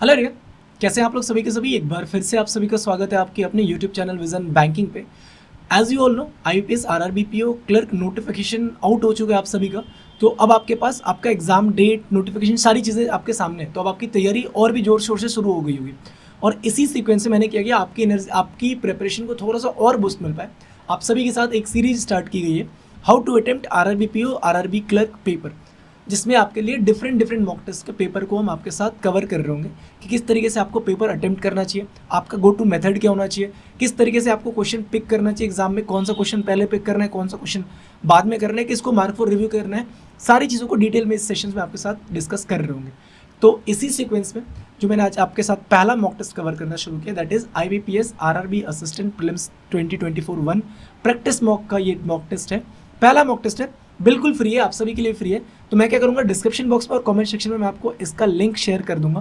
Hello रिया, कैसे हैं आप लोग सभी के सभी। एक बार फिर से आप सभी का स्वागत है आपके अपने यूट्यूब चैनल विजन बैंकिंग पे। As you all know, IBPS RRB PO clerk notification out हो चुका है आप सभी का। तो अब आपके पास आपका एग्जाम डेट, नोटिफिकेशन, सारी चीज़ें आपके सामने है। तो अब आपकी तैयारी और भी जोर शोर से शुरू हो गई होगी। और इसी सीक्वेंस से मैंने क्या किया, आपकी एनर्जी, आपकी प्रिपरेशन को थोड़ा सा और बूस्ट मिल पाए, आप सभी के साथ एक सीरीज स्टार्ट की गई है, how to attempt RRB PO RRB clerk paper, जिसमें आपके लिए डिफरेंट डिफरेंट मॉक टेस्ट के पेपर को हम आपके साथ कवर कर रहे होंगे कि किस तरीके से आपको पेपर अटेम्प्ट करना चाहिए, आपका गो टू मेथड क्या होना चाहिए, किस तरीके से आपको क्वेश्चन पिक करना चाहिए एग्जाम में, कौन सा क्वेश्चन पहले पिक करना है, कौन सा क्वेश्चन बाद में करना है, किसको मार्क फॉर रिव्यू करना है। सारी चीज़ों को डिटेल में इस सेशन में आपके साथ डिस्कस कर रहे होंगे। तो इसी सीक्वेंस में जो मैंने आज आपके साथ पहला मॉक टेस्ट कवर करना शुरू किया, that is IBPS RRB assistant prelims 2024-1 practice mock का ये मॉक टेस्ट है। पहला मॉक टेस्ट है, बिल्कुल फ्री है, आप सभी के लिए फ्री है। तो मैं क्या करूंगा, डिस्क्रिप्शन बॉक्स में और कमेंट सेक्शन में मैं आपको इसका लिंक शेयर कर दूंगा।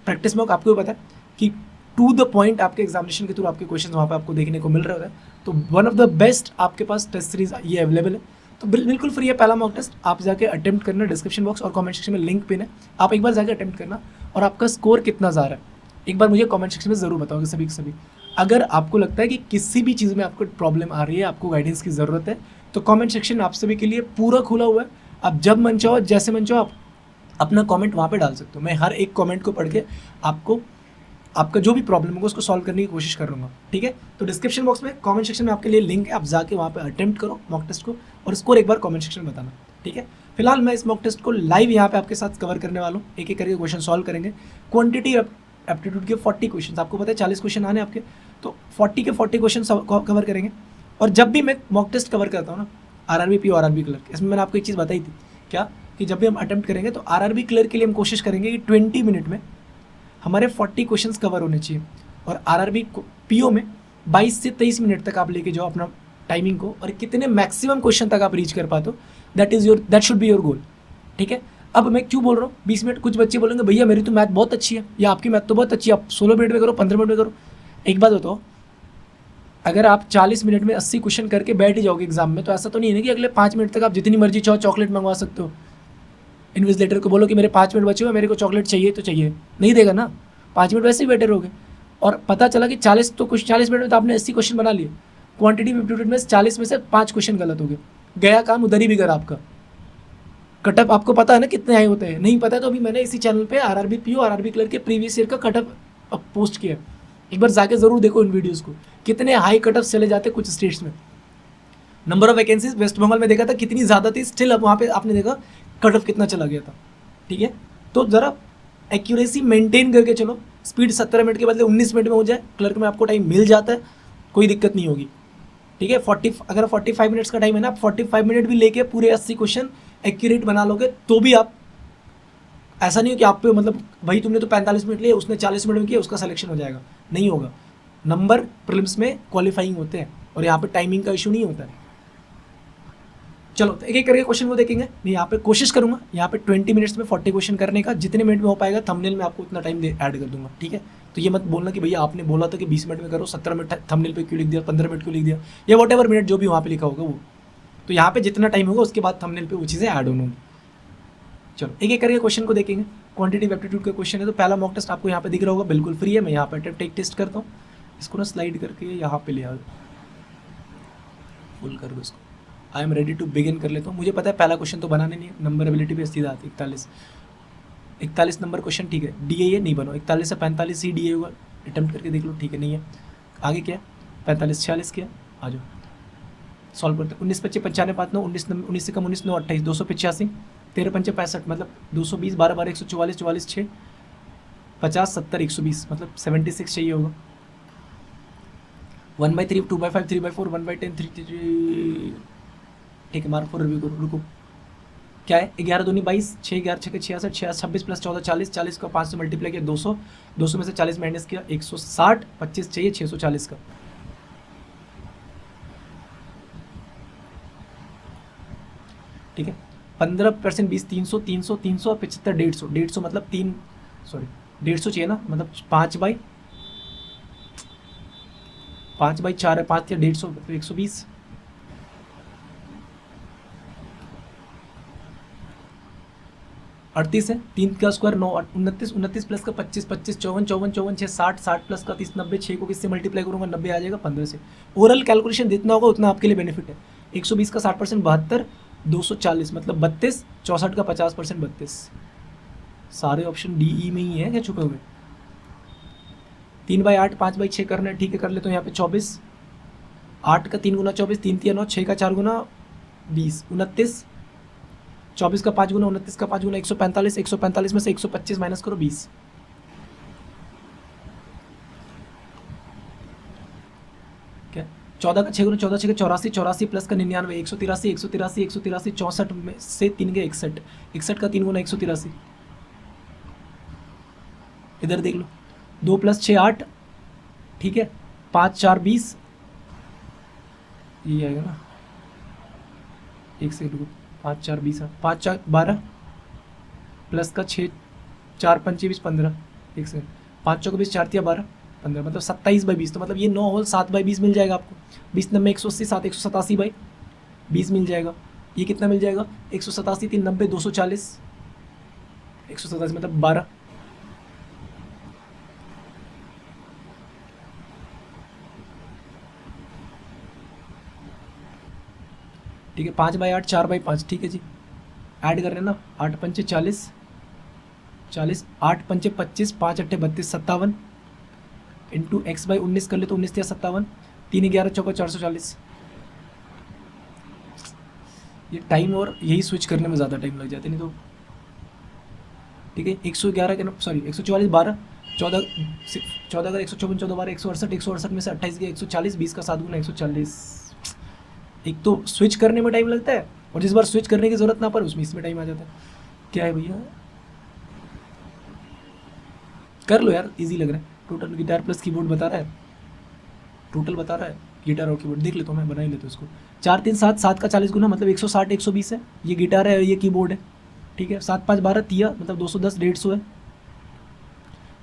प्रैक्टिस मॉक आपको भी पता है कि टू द पॉइंट आपके एग्जामिनेशन के थ्रू आपके क्वेश्चन वहाँ पे आपको देखने को मिल रहे होते हैं। तो वन ऑफ द बेस्ट आपके पास टेस्ट सीरीज ये अवेलेबल है। तो बिल्कुल फ्री है पहला मॉक टेस्ट, आप जाके अटेम्प्ट करना। डिस्क्रिप्शन बॉक्स और कमेंट सेक्शन में लिंक पिन है, आप एक बार जाके अटेम्प्ट करना। और आपका स्कोर कितना जा रहा है एक बार मुझे कमेंट सेक्शन में ज़रूर बताओगे सभी के सभी। अगर आपको लगता है कि किसी भी चीज़ में आपको प्रॉब्लम आ रही है, आपको गाइडेंस की ज़रूरत है, तो कमेंट सेक्शन आप सभी के लिए पूरा खुला हुआ है। आप जब मन चाहो, जैसे मन चाहो, आप अपना कमेंट वहाँ पे डाल सकते हो। मैं हर एक कमेंट को पढ़ के आपको आपका जो भी प्रॉब्लम होगा उसको सॉल्व करने की कोशिश करूँगा, ठीक है। तो डिस्क्रिप्शन बॉक्स में, कमेंट सेक्शन में आपके लिए लिंक है, आप जाके वहाँ पे अटेम्प्ट करो मॉक टेस्ट को और स्कोर एक बार कमेंट सेक्शन में बताना, ठीक है। फिलहाल मैं इस मॉक टेस्ट को लाइव यहाँ पे आपके साथ कवर करने वाला हूँ, एक एक करके क्वेश्चन सॉल्व करेंगे। क्वांटिटी एप्टीट्यूड के 40 क्वेश्चन, आपको पता है 40 क्वेश्चन आने आपके, तो 40 के 40 क्वेश्चन कवर करेंगे। और जब भी मैं मॉक टेस्ट कवर करता हूँ ना, आरआरबी पीओ आरआरबी क्लर्क, इसमें मैंने आपको एक चीज़ बताई थी क्या, कि जब भी हम अटेम्प्ट करेंगे तो आरआरबी क्लर्क के लिए हम कोशिश करेंगे कि 20 मिनट में हमारे 40 क्वेश्चंस कवर होने चाहिए। और आरआरबी पीओ में 22 से 23 मिनट तक आप लेके जाओ अपना टाइमिंग को, और कितने मैक्सिमम क्वेश्चन तक आप रीच कर पाते हो, that should be your goal, ठीक है। अब मैं क्यों बोल रहा हूँ 20 मिनट, कुछ बच्चे बोलेंगे भैया मेरी तो मैथ बहुत अच्छी है, या आपकी मैथ तो बहुत अच्छी है, आप 16 मिनट में करो, 15 मिनट में करो। एक बात बताओ, अगर आप 40 मिनट में 80 क्वेश्चन करके बैठ ही जाओगे एग्जाम में, तो ऐसा तो नहीं है ना कि अगले 5 मिनट तक आप जितनी मर्जी चाहो चॉकलेट मंगवा सकते हो। इन्विजिलेटर को बोलो कि मेरे 5 मिनट बचे हुए, मेरे को चॉकलेट चाहिए, तो चाहिए, नहीं देगा ना, 5 मिनट वैसे ही बैठे रहोगे। और पता चला कि 40 मिनट में तो आपने 80 क्वेश्चन बना लिए, क्वांटिटी एप्टीट्यूड में 40 में से 5 क्वेश्चन गलत हो गए, गया काम उधर ही बिगड़ा आपका। कटअप आपको पता है ना कितने आए होते हैं, नहीं पता है तो अभी मैंने इसी चैनल पे आरआरबी पीओ आरआरबी क्लर्क के प्रीवियस ईयर का कटअप पोस्ट किया है, एक बार जाके जरूर देखो इन वीडियोस को, कितने हाई कटअप चले जाते हैं कुछ स्टेट्स में। Number of vacancies West Bengal में देखा था कितनी ज़्यादा थी, स्टिल अब वहाँ पे आपने देखा कट ऑफ कितना चला गया था, ठीक है। तो ज़रा एक्यूरेसी मेंटेन करके चलो, स्पीड 17 मिनट के बदले 19 मिनट में हो जाए, क्लर्क में आपको टाइम मिल जाता है, कोई दिक्कत नहीं होगी, ठीक है। अगर 45 मिनट्स का टाइम है ना, आप 45 मिनट भी लेके पूरे 80 क्वेश्चन एक्यूरेट बना लोगे, तो भी आप, ऐसा नहीं हो कि आप पे मतलब भाई तुमने तो 45 मिनट लिए, उसने 40 मिनट में किया, उसका सिलेक्शन हो जाएगा, नहीं होगा। नंबर प्रीलिम्स में क्वालिफाइंग होते हैं और यहाँ पे टाइमिंग का इशू नहीं होता है। चलो तो एक एक करके क्वेश्चन को देखेंगे। मैं यहाँ पे कोशिश करूंगा यहाँ पे 20 मिनट्स में 40 क्वेश्चन करने का, जितने मिनट में हो पाएगा थंबनेल में आपको उतना टाइम ऐड कर दूंगा, ठीक है। तो ये मत बोलना कि भैया आपने बोला था कि 20 मिनट में करो, 17 मिनट थंबनेल पे क्यों लिख दिया, 15 मिनट क्यों लिख दिया, या वॉट एवर मिनट जो भी वहाँ पे लिखा होगा वो। तो यहाँ पे जितना टाइम होगा उसके बाद थंबनेल पे वो चीज़ें ऐड होंगी। चलो एक एक करके क्वेश्चन को देखेंगे। क्वांटिटी एप्टीट्यूड का क्वेश्चन है, तो पहला मॉक टेस्ट आपको यहाँ पे दिख रहा होगा, बिल्कुल फ्री है। मैं यहाँ पे टेक टेस्ट करता हूँ, इसको ना स्लाइड करके यहाँ पे ले आओ, फुल कर दो इसको। I am ready to begin कर लेता हूँ। मुझे पता है पहला क्वेश्चन तो बनाने नहीं है, नंबर एबिलिटी पे सीधा आती 41 नंबर क्वेश्चन, ठीक है। डी ए नहीं बनो, 41 से 45 ही डी ए होगा, अटैम्प्ट करके देख लो, ठीक है। नहीं है, आगे क्या 45 46 क्या, आ जाओ सॉल्व करते हैं। 19 25 95 5 9 19 से कम 19 9 28 285 13 5 65 मतलब 220 12 12 144 44 6 50 70 120 मतलब 76 चाहिए होगा। 1/3 2/5 3/4 1/10 3, ठीक है। मार्क फॉर रिव्यू करो, रुको क्या है, 11 दूनी 22 6 11 6 66 26 प्लस 14 40 40 का 5 से मल्टीप्लाई किया 200 200 में से 40 माइनस किया 160 25 चाहिए 640 का, ठीक है। 15% 20 300 300 300 और 75 150 150 मतलब 150 चाहिए ना, मतलब 5/4 है, 5 या 150 तो 120, 38 है, 3 का स्क्वायर 9, 29, 29 प्लस का 25, 25 54, 54 54 6 60, 60 प्लस का 30 90, 6 को किससे मल्टीप्लाई करूँगा 90 आ जाएगा 15 से। ओरल कैलकुलेशन जितना होगा उतना आपके लिए बेनिफिट है। 120 का 60% 72, 240 मतलब 32, 64 का 50% 32। सारे ऑप्शन डी ई में ही है क्या छुपे हुए। 3/8 5/6 करना है, ठीक है कर ले। तो यहाँ पे 24, 8 का 3 गुना 24, 3 3 9, 6 का 4 गुना 20, 29, 24 का 5 गुना 29 का 5 गुना 145, 145 में से 125 माइनस करो 20। क्या 14 का 6 गुना 14 6 का 84, 84 प्लस का 99, 183, 183, 183, 64 में से 3 के 61, 61 का 3 गुना 183। इधर देख लो 2 प्लस 6 8, ठीक है 5 4 20, ये आएगा ना, एक सेकंड रुको, 5 4 20, 5 4 12 प्लस का 6 4 5 20 15, एक सेकंड 5 चौक 20 4 तिया 12 15 मतलब 27/20। तो मतलब ये 9 होल 7/20 मिल जाएगा आपको। 20 नब्बे 180, 7 187/20 मिल जाएगा। ये कितना मिल जाएगा 187 3 90 240, 187 मतलब 12। ठीक है 5/8 4/5, ठीक है जी ऐड कर रहे हैं ना। 8 पंचे 40, 40 8 पंचे 25, 5 अट्ठे 32 57 इंटू x/19 कर ले तो 19 या 57, 3 11 चौका 440। ये टाइम और यही स्विच करने में ज़्यादा टाइम लग जाते नहीं तो। ठीक है 111 के सॉरी 144 12 14 14 अगर 154 14 12 168, 168 में से 28 गया 140, 20 का 7 गुना 140। एक तो स्विच करने में टाइम लगता है और जिस बार स्विच करने की ज़रूरत ना पड़े उसमें इसमें टाइम आ जाता है। क्या है भैया कर लो यार, इजी लग रहा है। टोटल गिटार प्लस कीबोर्ड बता रहा है, टोटल बता रहा है गिटार और कीबोर्ड। देख लेता हूँ मैं, बना ही लेता हूँ इसको। 4 3 7, 7 का 40 गुना मतलब 160 120 है। ये गिटार है ये कीबोर्ड है, ठीक है। 7 5 12 तिया मतलब 210 150 है।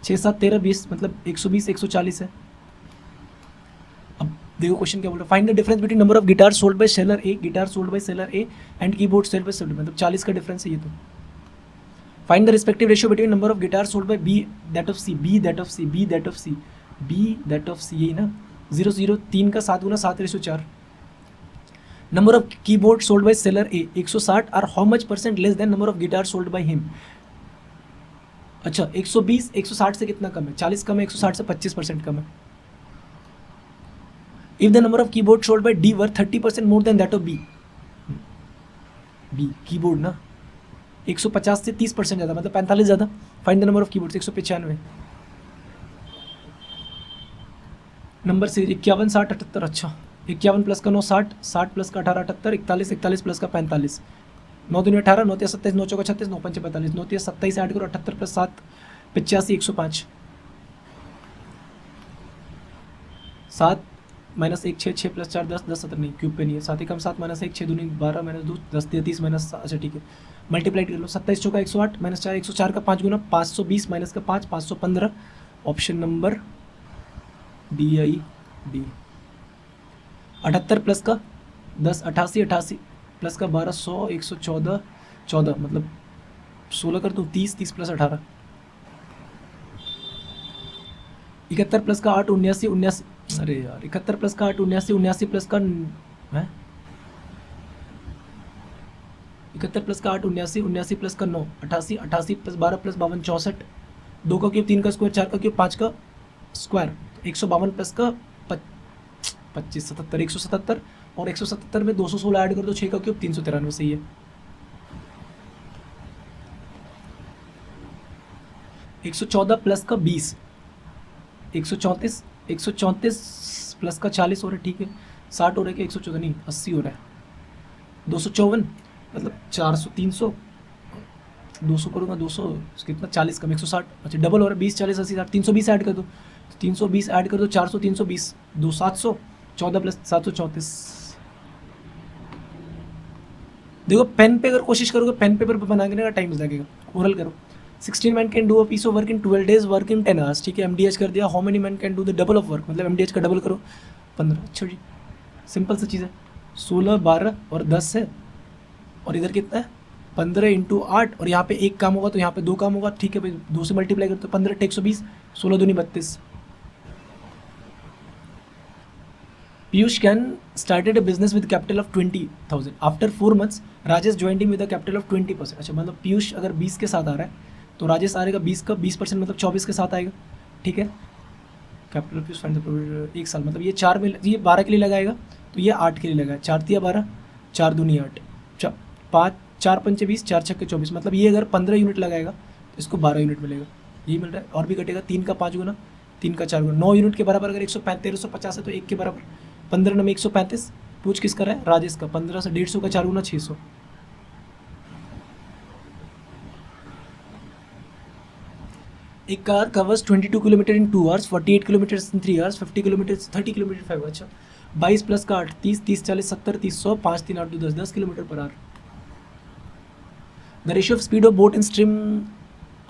6 7 13 20 मतलब 120 140 है। अब देखो क्वेश्चन क्या बोल रहा है, find the difference between number of guitar sold by seller A, guitar sold by seller A and keyboard sold by seller, मतलब 40 का डिफरेंस है ये तो। Find the respective ratio between number of guitar sold by B that of C, B that of C, B that of C, B that of C, यही ना 0 0 3 का 7 गुना 7/4। Number of keyboard sold by seller A 160 are how much percent less than number of guitar sold by him. अच्छा 120 160 से कितना कम है, 40 कम है, 160 से 25% कम है। If the number of keyboard sold by D were 30% more than that of B, B keyboard ना 150 से 30% ज़्यादा मतलब 45 ज़्यादा। Find the number of keyboard 195। Number से 51 60 78, अच्छा 51 प्लस का 9 60, 60 प्लस का 18 78, 41 41 प्लस का 45, 9 दूनी 18, 9 तिया 27, 9 चौका 36, 9 पंचे 45, 9 तिया 27 ऐड करो 78 प्लस 7 85 105, 7 माइनस 1 6 6 प्लस 4 10 10 17 नहीं क्यूब पे नहीं है, 7 ही कम 7 माइनस 1 6 दूनी 12 माइनस 2 10 30 माइनस, अच्छा ठीक है मल्टीप्लाई कर लो। 27 चौका 108 माइनस 4 104 का 5 गुना 520 माइनस का 5 515। Option number D I D. 78 plus का 10 88 88 प्लस का 12 100 114 14 मतलब 16 कर दूँ 30 30 प्लस 18। 71 प्लस का 8 79 79, अरे यार 71 प्लस का 8 79 79 प्लस का है 71 प्लस का 8 79 79 प्लस का 9 88 88 प्लस 12 प्लस 52 64, 2 का क्यूब 3 का स्क्वायर 4 का क्यूब 5 का स्क्वायर 152 प्लस का 25 77 177 और 177 में 216 ऐड कर दो 6 का क्यूब 393 सही है। 114 प्लस का 20 134 134 प्लस का 40 हो रहा है, ठीक है 60 हो रहा है कि 114 नहीं 80 हो रहा है। 254 मतलब 400 300 200 करूँगा 200 कितना 40 कम 160, अच्छा डबल हो रहा है 20 40 80 60 320 ऐड कर दो 320 ऐड कर दो 400 320 2 700 14 प्लस 734। देखो पेन पे अगर कोशिश करोगे पेन पेपर पे बनाने का टाइम लगेगा, ओरल करो। 16 man can do a piece of work in 12 days, work in 10 hours, ठीक है MDH कर दिया। How many man can do the double of work, मतलब MDH का डबल करो 15, अच्छा जी सिंपल सी चीज़ है। 16 12 और 10 है और इधर कितना है 15 इंटू 8 और यहाँ पे एक काम होगा तो यहाँ पे 2 काम होगा, ठीक है भाई, 2 से मल्टीप्लाई करते 15 × 120, 16 दूनी 32। Piyush can started a business with capital of 20,000. After 4 months, Rajesh joined him with a capital of 20%. अच्छा, मतलब पीयूष अगर 20 के साथ आ रहा है तो राजेश आएगा 20 का 20%, मतलब 24 के साथ आएगा, ठीक है। कैपिटल पीयूष फाइंड द 1 साल, मतलब ये 4 में, ये 12 के लिए लगाएगा तो ये 8 के लिए लगाएगा, 4 तिया 12, 4 दूनी 8, 5, 4 पंचे 20, 4 छक्के 24, मतलब ये अगर 15 यूनिट लगाएगा तो इसको 12 यूनिट मिलेगा, यही मिल रहा है। और भी कटेगा 3 का 5 गुना, 3 का 4 गुना, 9 यूनिट के बराबर अगर 150 है तो 1 के बराबर 15 में 135। पूछ किसका रहा है? राजेश का। 15 से 150 का 4 गुना 600। एक कार कवर्स 22 किलोमीटर इन 2 आवर्स, 48 किलोमीटर इन 3 आवर्स, 50 किलोमीटर 30 किलोमीटर 5। अच्छा, 22 प्लस का 8, 30, 30 40 70 30 100, 5 3 8 2 10, 10 kilometre per hour. The ratio of speed of boat in stream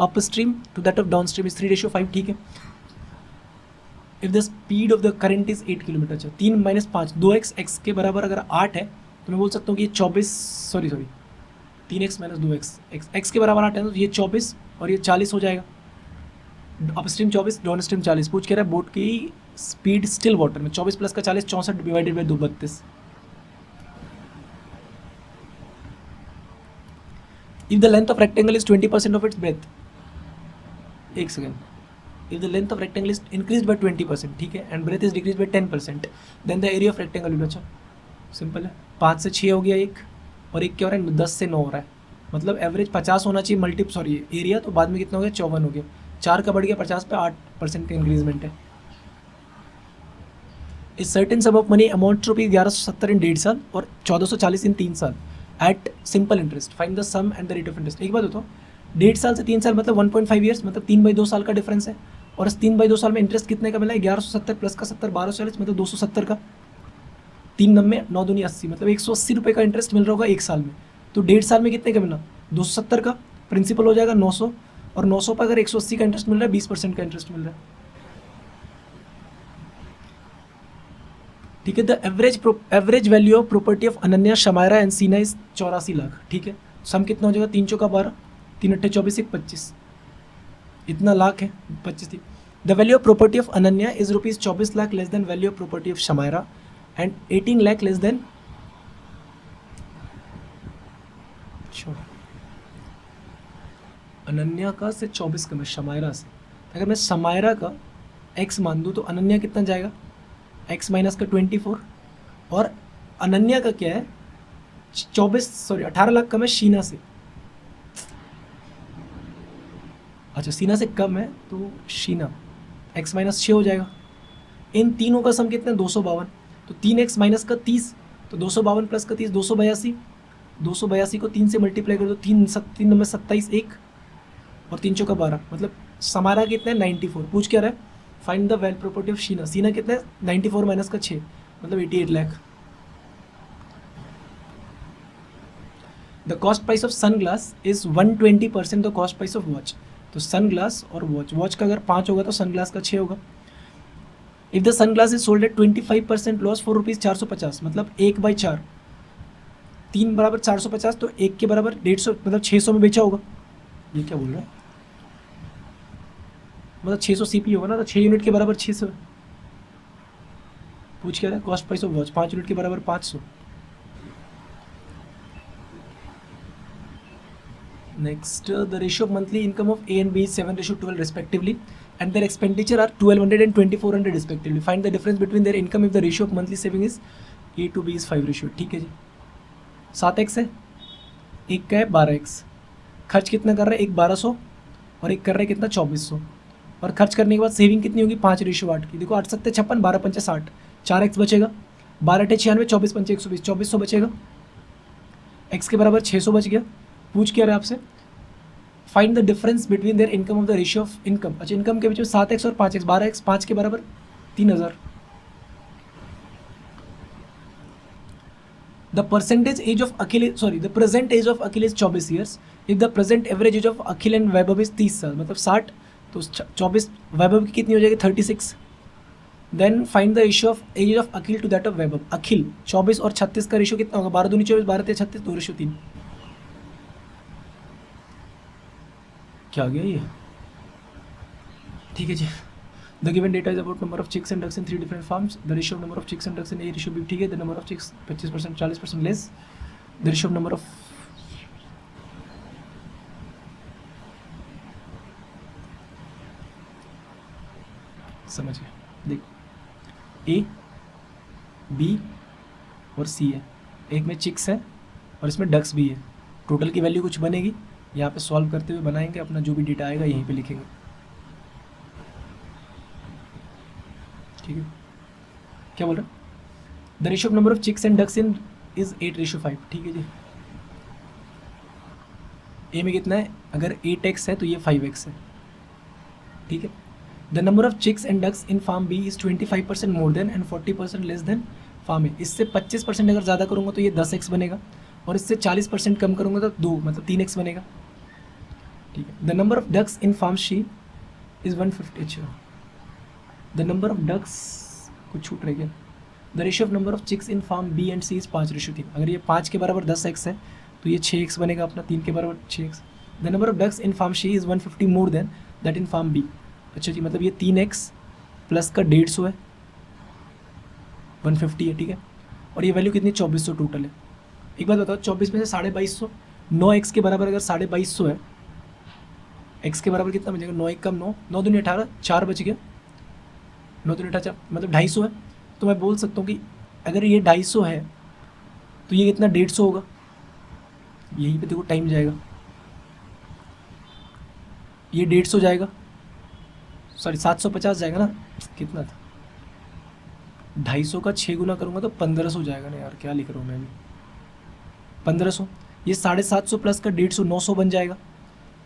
upstream to that of downstream is 3:5, ठीक है। If the speed of the current is 8 kilometre, अच्छा 3 - 5 2x, x के बराबर अगर 8 है तो मैं बोल सकता हूँ कि ये 24, सॉरी 3x - 2x, x के बराबर 8 है तो ये 24 और ये 40 हो जाएगा। Up stream 24, down stream 40। पूछ कह रहा है बोट की स्पीड स्टिल वाटर में, 24 प्लस का 40, 64 divided by 2, 32। If the length of rectangle is 20% of its breath, एक second, if the length of rectangle is increased by 20%, ठीक है, and breadth is decreased by 10%, then the area of rectangle will be, अच्छा simple है, 5 से 6 हो गया एक, और एक क्या हो रहा है 10 से 9 हो रहा है, मतलब एवरेज 50 होना चाहिए, एरिया तो बाद में कितना हो गया 54 हो गया, 4 का बढ़ गया 50 पे, 8% का इंक्रीजमेंट है। Is certain sum of money amount to rupees 1170 in 1.5 साल और 1440 इन 3 साल at simple interest, find the sum and the rate of interest. एक बात बताओ, 1.5 साल से 3 साल मतलब 1.5 ईयर्स, मतलब 3/2 साल का डिफरेंस है, और इस 3/2 साल में इंटरेस्ट कितने का मिला है? 1170 प्लस का 70, 1240, मतलब 270 का, 3 नब्बे 9 दूनी 80, मतलब 180 रुपये का इंटरेस्ट मिल रहा होगा 1 साल में। तो 1.5 साल में कितने का मिला? 270 का, प्रिंसिपल हो जाएगा 900, और 900 पर अगर 180 का इंटरेस्ट मिल रहा है, 20% का इंटरेस्ट मिल रहा है, ठीक है। The average value of property of Ananya, Shamayra and Seena is 84 lakh, ठीक है। सम कितना हो जाएगा? 3 चौका 12, 3 अट्ठे 24, 1 25, इतना लाख है, 25 थी। The value of property of Ananya is rupees 24 lakh less than value of property of Shamayra and 18 lakh less than, Ananya का से 24 कम है शमायरा से। अगर मैं शमायरा का x मान दूँ तो अनन्या कितना जाएगा? x माइनस का 24, और अनन्या का क्या है 18 लाख कम है शीना से। अच्छा, सीना से कम है तो शीना x माइनस 6 हो जाएगा। इन तीनों का सम कितना है? 252, तो 3x माइनस का 30, तो 252 प्लस का 30, 282, 282 को 3 से मल्टीप्लाई कर दो, 3 नंबर 27, 1 और 3 चौका 12, मतलब समारा कितना है 94। पूछ क्या रहा है? Find the well property of Sheena. Seena कितना है? 94 माइनस का 6, मतलब 88 lakh. The cost price of sunglass is 120% the cost price of watch. तो सन ग्लास और वॉच का अगर 5 होगा तो सन ग्लास का 6 होगा। If the sunglass is sold at 25% loss for rupees 450, मतलब 1/4, 3 बराबर 450, तो 1 के बराबर 150, मतलब 600 में बेचा होगा। ये क्या बोल रहा है? मतलब 600 CP होगा ना, तो 6 यूनिट के बराबर 600। पूछ क्या रहा है? Cost price of watch 5 unit के बराबर 500। Next, the ratio of monthly income of A and B is 7:12 respectively, and their expenditure are 1200 and 2400 respectively. Find the difference between their income if the ratio of monthly saving is A to B is 5:, ठीक है जी। 7x है, एक का है 12x। खर्च कितना कर रहा है? एक 1200 और एक कर रहा है कितना 2400, और खर्च करने के बाद सेविंग कितनी होगी? 5:8 की। देखो 8 7 56, 12 5 60, 4x बचेगा, 12 8 96, 24 5 120, 2400 बचेगा, x के बराबर 600 बच गया। पूछ क्या रहा है आपसे? Find the difference between their income of the ratio of income. अच्छा, इनकम के बीच में 7x और 5x, 12x, 5 के बराबर 3000। The percentage age of Akhil, sorry the present age of Akhil is 24 years. If the present average age of Akhil and Vaibhav is 30 साल, मतलब 60, तो 24 वैभव की कितनी हो जाएगी? 36। Then find the ratio of age of Akhil to that of Vaibhav. Akhil 24 और 36 का रेशियो कितना होगा? 12 दूनी 24, 12 3 36, 2:3। क्या आ गया ये, ठीक है जी। The given data is about number of chicks and ducks in 3 different farms. The ratio of number of chicks and ducks in A ratio B, ठीक है। The number of chicks 25% 40% less. The ratio of number of समझिए, देख A B और सी है, एक में chicks है और इसमें डक्स भी है। टोटल की वैल्यू कुछ बनेगी, यहाँ पे सॉल्व करते हुए बनाएंगे, अपना जो भी डेटा आएगा यहीं पे लिखेंगे, ठीक है। क्या बोल रहे हैं, the ratio of number of chicks and ducks in is 8:5, ठीक है जी। ए में कितना है, अगर 8x है तो ये 5x है, ठीक है। The number of chicks and ducks in farm B is 25% more than and 40% less than farm A. इससे 25% अगर ज़्यादा करूँगा तो ये 10x बनेगा, और इससे 40% कम करूँगा तो 2 मतलब 3x बनेगा, ठीक है। The number of ducks in farm C is 150। अच्छा, द नंबर ऑफ डक्स कुछ छूट रह गया। The ratio of number of chicks in farm B and C is 5:3। अगर ये 5 के बराबर 10x है तो ये 6x बनेगा अपना, 3 के बराबर 6x। The number of ducks in farm C is 150 more than that in farm B. अच्छा जी, मतलब ये 3x प्लस का 150 है, 150 है, ठीक है। और ये वैल्यू कितनी, 2400 टोटल है। एक बात बताओ, 24 में से 2250, 9x के बराबर अगर 2250 है, x के बराबर कितना बचेगा, 9 1 कम 9, 9 दूनी 18, 4 बच गया, 9 दूनी 18 मतलब 250 है। तो मैं बोल सकता हूँ कि अगर ये 250 है तो ये कितना 150 होगा, यहीं पे देखो टाइम जाएगा, ये 150 जाएगा, सॉरी 750 जाएगा ना, कितना था 250 का 6 गुना करूँगा तो 1500 जाएगा ना यार, क्या लिख रहा हूँ मैं अभी, 1500। ये 750 प्लस का 150 900 बन जाएगा,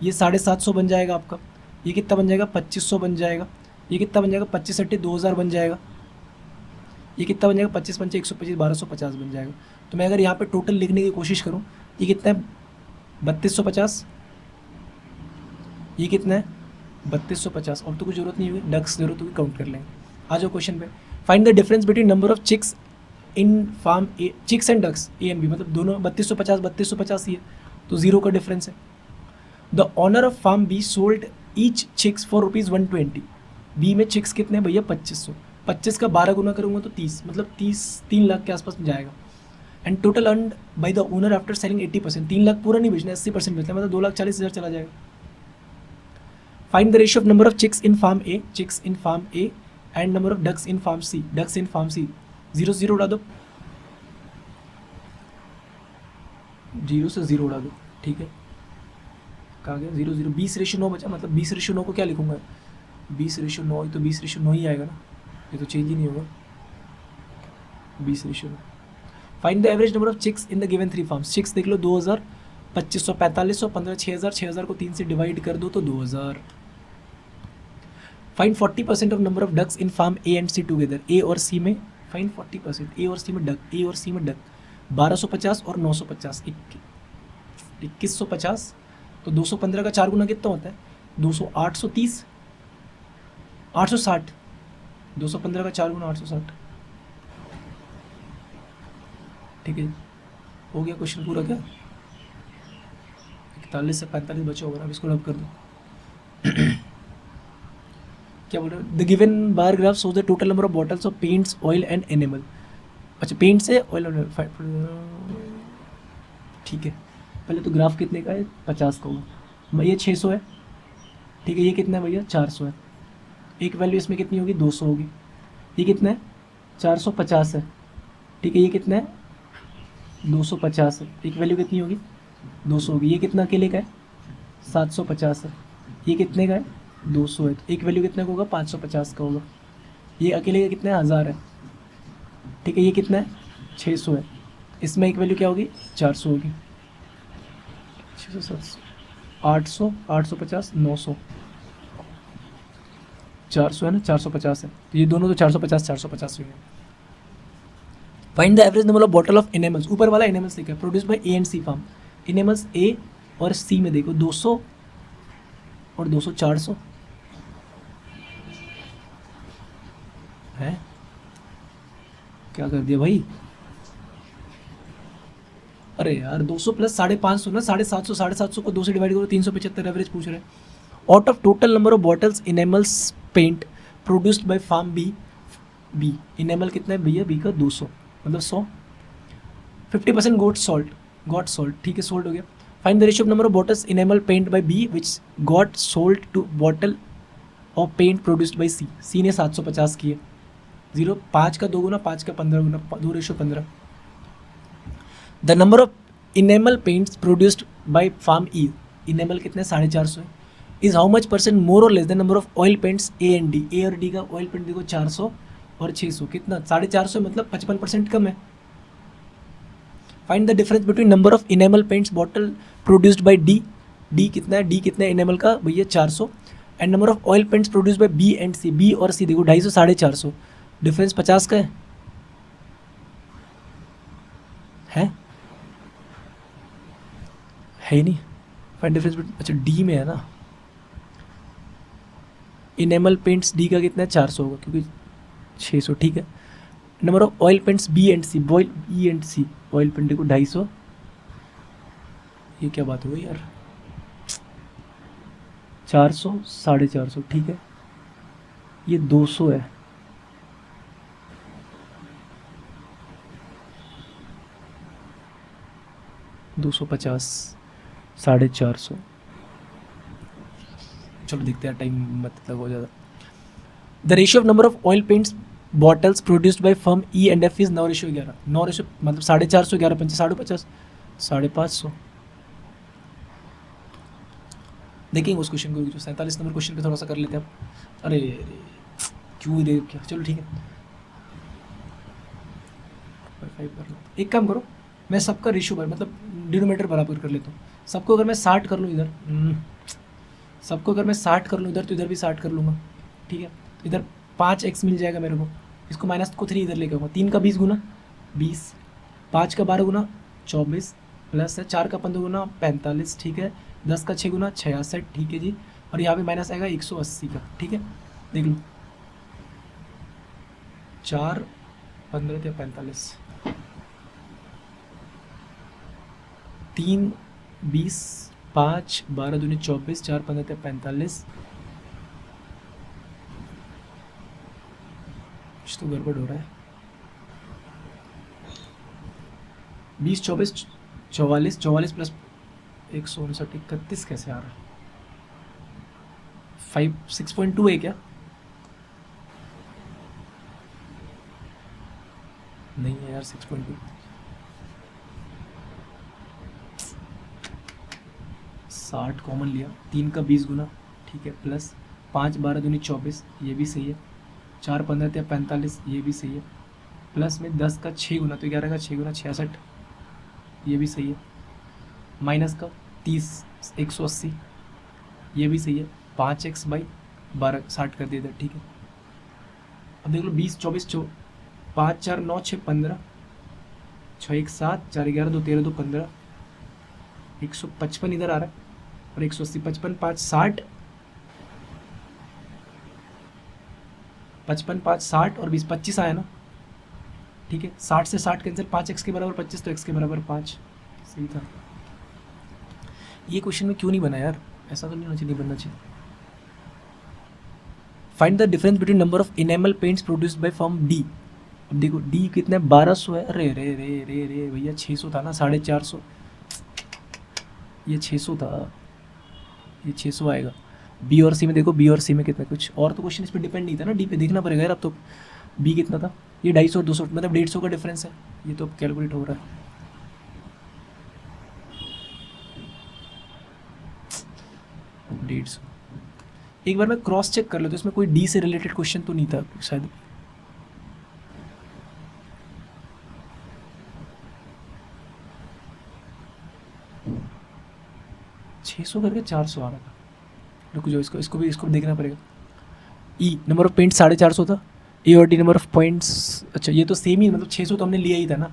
ये 750 बन जाएगा आपका, ये कितना बन जाएगा 2500 बन जाएगा, ये कितना बन जाएगा 25 × 2000 बन जाएगा, ये कितना बन जाएगा 25 × 5 125 1250 बन जाएगा। तो मैं अगर यहाँ पे टोटल लिखने की कोशिश करूँ, ये कितना है 3250, ये कितना है 3250, और तो कुछ जरूरत नहीं होगी, डक्स जरूरत होगी काउंट कर लेंगे। आ जाओ क्वेश्चन पे, find the difference between number of chicks in farm A, chicks and ducks A and B, मतलब दोनों 3250 ही है तो 0 का डिफरेंस है। The owner of farm B sold each chicks for ₹120। B में चिक्स कितने हैं भैया 2500, 25 का 12 गुना करूँगा तो 30, मतलब 3 लाख के आसपास में जाएगा। And total earned by the owner after selling 80%, 3 lakh पूरा नहीं बेचना, 80% बेचना, मतलब 2,40,000 चला जाएगा। Find the ratio of number of chicks in farm A and number of ducks in farm C, 0 0 उड़ा दो, 0 से 0 उड़ा दो, ठीक है। कहाँ गया 0 0, 20:9 बचा, मतलब 20:9 को क्या लिखूंगा, 20:9 तो 20:9 ही आएगा ना, ये तो चेंज ही नहीं होगा, 20:9। Find the average number of chicks in the given 3 farms. Chicks देख लो 2000, 2500, 4500, 15, 6000, 6000 को 3 से डिवाइड कर दो तो 2000। Find 40% of number of ducks in farm A and C together. A और सी में फाइंड 40%, ए और सी में डक, 1250 और 950, 2150, तो 215 का 4 गुना कितना होता है 200, 830, 860, 215 का 4 गुना 860, ठीक है। हो गया क्वेश्चन पूरा क्या, 41 से 45 बचा होगा, अब इसको रब कर दो। क्या बोल रहे हैं, the given bar graph shows the total number of bottles of paints oil and animal. अच्छा, पेंट से ऑयल, ठीक है। पहले तो ग्राफ कितने का है 50 का होगा भैया, 600 है, ठीक है। ये कितना है भैया 400 है, एक वैल्यू इसमें कितनी होगी 200 होगी। ये कितना है 450 है, ठीक है। ये कितना है 250 है, एक वैल्यू कितनी होगी 200 होगी। ये कितना अकेले का है 750 है, ये कितने का है 200 है, एक वैल्यू कितने का होगा 550 का होगा। ये अकेले का कितना है 1000 है, ठीक है। ये कितना है 600 है, इसमें एक वैल्यू क्या होगी 400 होगी, 600 700 800 850 900, 400 है ना, 450 है, तो ये दोनों तो 450 हुए। Find the average number of bottle of animals, ऊपर वाला एनिमल्स लिखा है, produce by A and C farm. Animals A और सी में देखो 200 और 200 400 है, क्या कर दिया भाई, अरे यार 200 प्लस 550 ना, 750, 750 को 2 से डिवाइड करो 375 एवरेज पूछ रहे हैं। Out of total number of bottles enamels paint produced by farm B enamel कितना है भैया, बी का 200 मतलब 100। 50% गॉट सोल्ड, ठीक है सोल्ड हो गया। Find the ratio of number of bottles enamel paint by B which got sold to bottle of paint produced by C. C ने 750 किए, 0 5 का 2 गुना, 5 का 15 गुना, 2:15। The number of enamel paints produced by farm E, enamel कितने 450 है, is how much percent more और less the number of oil paints A and D. A और D का ऑयल पेंट देखो 400 और 600, कितना 450 मतलब 55% कम है। Find the difference between number of enamel paints bottle produced by D, D कितना है, डी कितना है इनेमल का भैया 400, and number of oil paints produced by B and C, B और सी देखो 250 450, डिफरेंस 50 का है ही नहीं। फाइंड डिफरेंस बिटवीन, अच्छा डी में है ना, इनेमल पेंट्स डी का कितना है 400 होगा क्योंकि 600, ठीक है। Number of oil paints B and C, boil E and C, oil paint को 250, ये क्या बात हो गई यार, 400 450, ठीक है। ये 200 है, दो 450 चलो देखते हैं, टाइम मतलब हो जाता। The ratio of number of oil paints bottles produced by firm E and F is 9:11, 9 मतलब 450, 11 पंचे 50, 550। देखेंगे उस क्वेश्चन को, जो 47 नंबर क्वेश्चन पे थोड़ा सा कर लेते हैं अब। अरे क्यों रे क्या, चलो ठीक है 5 कर लो। एक काम करो, मैं सबका रेशियो मतलब डिनोमीटर बराबर कर लेता हूँ। सबको अगर मैं 60 कर लूँ इधर, सबको अगर मैं 60 कर लूँ इधर, तो इधर भी 60 कर लूँगा, ठीक है। तो इधर 5x मिल जाएगा मेरे को, इसको माइनस को 3 इधर लेके आऊँगा। 3 का 20 गुना 20, 5 का 12 गुना 24, प्लस है 4 का 15 गुना 45, ठीक है। 10 का 6 गुना 66, ठीक है जी। और यहाँ पे माइनस आएगा 180 का, ठीक है। देख लो 4 15 या 45, 3 20 5 12 दूनी 24, 4 15 या 45। कुछ तो गड़बड़ हो रहा है। 20 24 44, 44 प्लस 159 31 कैसे आ रहा है? 6.2 है क्या? नहीं है यार 6.2। 60 कॉमन लिया, 3 का 20 गुना, ठीक है, प्लस 5 12 दूनी 24, ये भी सही है। 4 15 या 45, ये भी सही है। प्लस में 10 का 6 गुना, तो 11 का 6 गुना 66, ये भी सही है। माइनस का 30 180, ये भी सही है। 5x बाई 12 60 कर दिया था, ठीक है। अब देख लो 20 24 5 4 9 6 15, 6 1 7 4 11 2 13 2 15, 155 इधर आ रहा है और 180 55 5 60, 55 5 60 और 20 25 आया ना, ठीक है। 60 से 60 कैंसिल, 5x के बराबर 25, तो x के बराबर 5, सही था। ये क्वेश्चन में क्यों नहीं बना यार, ऐसा तो नहीं होना चाहिए, नहीं बनना चाहिए। Find the difference between number of enamel paints produced by firm D. अब देखो डी कितना है 1200 है, अरे रे रे रे रे भैया 600 था ना, 450, ये 600 था, ये 600 आएगा। बी और सी में देखो, बी और सी में कितना, कुछ और तो क्वेश्चन इस पर डिपेंड नहीं था ना, डी पे देखना पड़ेगा यार। अब तो बी कितना था, ये 250 और 200 मतलब 150 का डिफरेंस है, ये तो कैलकुलेट हो रहा है। 150, एक बार मैं क्रॉस चेक कर लेता हूँ, इसमें कोई डी से रिलेटेड क्वेश्चन तो नहीं था शायद। $600 करके 400 आ रहा था, रुको जो इसको भी देखना पड़ेगा। ई नंबर ऑफ पॉइंट्स 450 था, ए और डी नंबर ऑफ पॉइंट्स, अच्छा ये तो सेम ही, मतलब 600 तो हमने लिया ही था ना,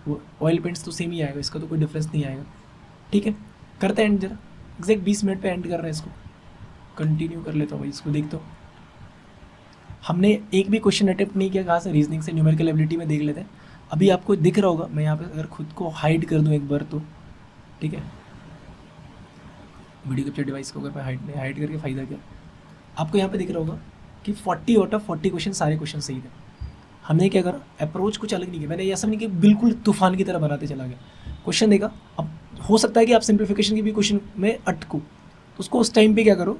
वो ऑयल पेंट्स तो सेम ही आएगा, इसका तो कोई डिफरेंस नहीं आएगा, ठीक है। करते हैं एंड, जरा एग्जैक्ट 20 मिनट पे एंड कर रहे हैं इसको, कंटिन्यू कर लेता हूँ भाई, इसको देखता हूँ। हमने एक भी क्वेश्चन अटेम्प्ट नहीं किया, कहाँ से, रीजनिंग से, न्यूमेरिकल एबिलिटी में देख लेते हैं। अभी आपको दिख रहा होगा, मैं यहाँ पे अगर खुद को हाइड कर दूँ एक बार तो, ठीक है, वीडियो कैप्चर डिवाइस को अगर मैं हाइड करके फ़ायदा क्या, आपको यहाँ पे दिख रहा होगा कि 40 आउट ऑफ 40 क्वेश्चन सारे क्वेश्चन सही थे। हमने क्या करा, अप्रोच कुछ अलग नहीं किया, मैंने ऐसा नहीं कि बिल्कुल तूफान की तरह बनाते चला गया। क्वेश्चन देखा, अब हो सकता है कि आप सिंप्लीफिकेशन की भी क्वेश्चन में अटको, तो उसको उस टाइम पे क्या करो,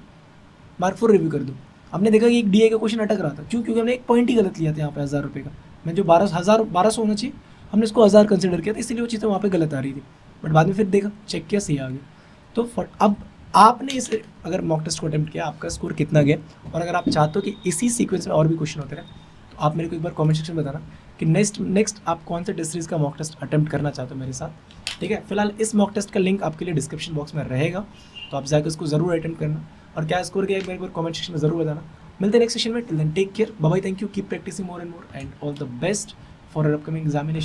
मार्क फॉर रिव्यू कर दो। हमने देखा कि एक डीए का क्वेश्चन अटक रहा था, क्यों? क्योंकि हमने एक पॉइंट ही गलत लिया था यहाँ पे 1000 रुपये का। मैं जो 1200 होना चाहिए, हमने उसको 1000 कंसिडर किया था, इसलिए वो चीज़ें वहाँ पे गलत आ रही थी। बट बाद में फिर देखा, चेक किया, सही आ गया। तो अब आपने इसे अगर मॉक टेस्ट को अटेम्प्ट किया, आपका स्कोर कितना गया, और अगर आप चाहते हो कि इसी सीक्वेंस में और भी क्वेश्चन होते रहे, तो आप मेरे को एक बार कमेंट सेक्शन में बताना कि नेक्स्ट आप कौन से टेस्ट सीरीज़ का मॉक टेस्ट अटेम्प्ट करना चाहते हो मेरे साथ। ठीक है, फिलहाल इस मॉक टेस्ट का लिंक आपके लिए डिस्क्रिप्शन बॉक्स में रहेगा, तो आप जाकर उसको ज़रूर अटेम्प्ट करना, और क्या स्कोर गया मेरे को कमेंट सेक्शन में ज़रूर बताना। मिलते हैं नेक्स्ट सेशन में, till then take care, bye bye, thank you, keep practising more and more, and all the best for upcoming examination.